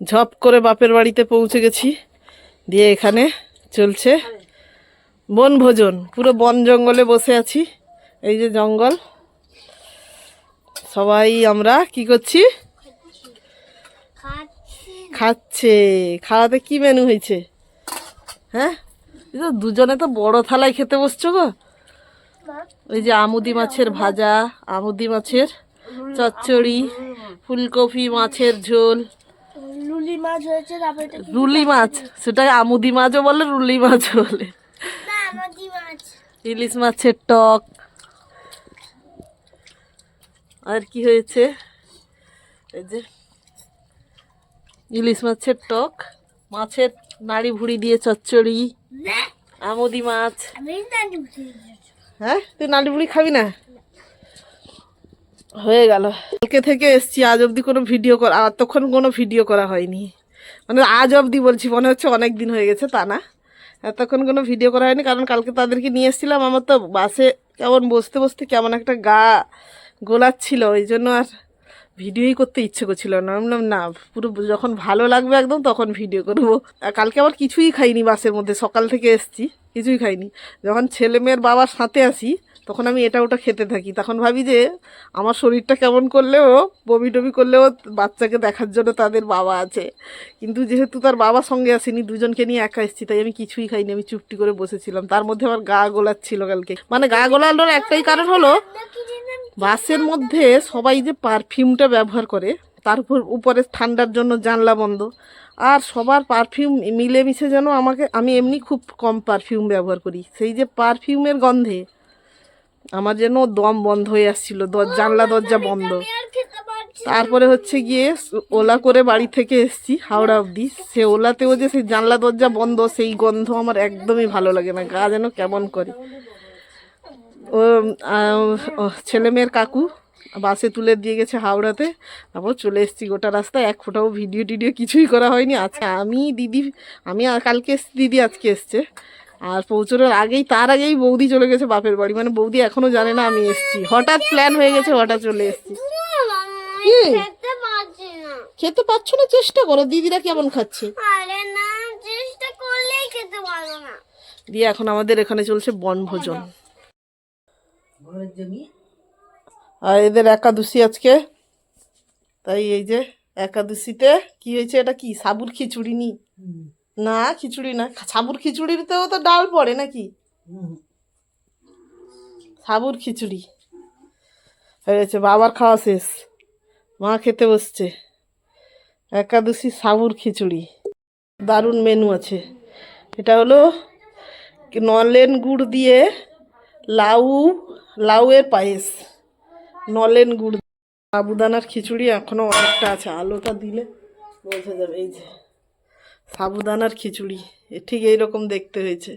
ঝপ করে বাপের বাড়িতে পৌঁছে গেছি, দিয়ে এখানে চলছে বনভোজন। পুরো বন জঙ্গলে বসে আছি, এই যে জঙ্গল। সবাই আমরা কি করছি? খাচ্ছে। খাওয়াতে কি মেনু হয়েছে? হ্যাঁ, দুজনে তো বড় থালায় খেতে বসছো গো। ওই যে আমুদি মাছের ভাজা, আমুদি মাছের চচ্চড়ি, ফুলকপি মাছের ঝোল, রুলি মাছ, সেটা আমুদি মাছও বলে রুলি মাছও বলে, ইলিশ মাছের টক। আর কি হয়েছে? এই যে ইলিশ মাছের টক, মাছের নাড়ি ভুড়ি দিয়ে চচ্চড়ি, আমুদি মাছ। হ্যাঁ, তুই নাড়ি ভুড়ি খাবি না? হয়ে গেল। কালকে থেকে এসছি, আজ অবধি কোনো ভিডিও করা, এতক্ষণ কোনো ভিডিও করা হয়নি। মানে আজ অবধি বলছি, মনে হচ্ছে অনেক দিন হয়ে গেছে, তা না। এতক্ষণ কোনো ভিডিও করা হয়নি, কারণ কালকে তাদেরকে নিয়ে এসেছিলাম। আমার তো বাসে কেমন বসতে বসতে কেমন একটা গা গোলাচ্ছিল, ওই জন্য আর ভিডিওই করতে ইচ্ছে করছিল না। বললাম না, পুরো যখন ভালো লাগবে একদম তখন ভিডিও করবো। আর কালকে আবার কিছুই খাইনি বাসের মধ্যে, সকাল থেকে এসছি কিছুই খাইনি। যখন ছেলে মেয়ের বাবার সাথে আসি তখন আমি এটা ওটা খেতে থাকি, তখন ভাবি যে আমার শরীরটা কেমন করলেও, বমি টমি করলেও বাচ্চাকে দেখার জন্য তাদের বাবা আছে। কিন্তু যেহেতু তার বাবার সঙ্গে আসেনি, দুজনকে নিয়ে একা এসেছি, তাই আমি কিছুই খাইনি, আমি চুপটি করে বসেছিলাম। তার মধ্যে আমার গা গোলাচ্ছিল কালকে। মানে গা গোলানোর একটাই কারণ হলো, বাসের মধ্যে সবাই যে পারফিউমটা ব্যবহার করে, তার উপরে ঠান্ডার জন্য জানলা বন্ধ, আর সবার পারফিউম মিলেমিশে যেন আমি এমনি খুব কম পারফিউম ব্যবহার করি, সেই যে পারফিউমের গন্ধে আমার যেন দম বন্ধ হয়ে আসছিল, জানলা দরজা বন্ধ। তারপরে হচ্ছে গিয়ে ওলা করে বাড়ি থেকে এসছি হাওড়া অবধি, সে ওলাতেও যে সেই জানলা দরজা বন্ধ, সেই গন্ধ আমার একদমই ভালো লাগে না, গা যেন কেমন করে। ও ছেলে মেয়ের কাকু বাসে তুলে দিয়ে গেছে হাওড়াতে, তারপর চলে এসেছি। গোটা রাস্তায় এক ফোটাও ভিডিও টিডিও কিছুই করা হয়নি। আজকে আমি কালকে এসছি, দিদি আজকে এসছে। আর পৌঁছানোর আগেই, তার আগেই বৌদি চলে গেছে বাপের বাড়ি। মানে বৌদি এখনো জানে না আমি এসছি, হঠাৎ প্ল্যান হয়ে গেছে, হঠাৎ চলে এসছি। খেতে পাচ্ছ না? চেষ্টা করো, দিদিরা কেমন খাচ্ছে। দিয়ে এখন আমাদের এখানে চলছে বনভোজন। আর এদের একাদশী আজকে, তাই এই যে একাদশীতে কি হয়েছে, এটা কি সাবুর খিচুড়ি? না খিচুড়ি না, সাবুর খিচুড়িতেও তো ডাল পড়ে নাকি? সাবুর খিচুড়ি হয়েছে। বাবার খাওয়া শেষ, মা খেতে বসছে। একাদশী সাবুর খিচুড়ি, দারুণ মেনু আছে। এটা হলো নলেন গুড় দিয়ে লাউয়ের পায়েস, নলেন গুড়, সাবুদানার খিচুড়ি এখনো অনেকটা আছে, আলোটা দিলে বোঝা যাবে। এই যে সাবুদানার খিচুড়ি, ঠিক এইরকম দেখতে হয়েছে।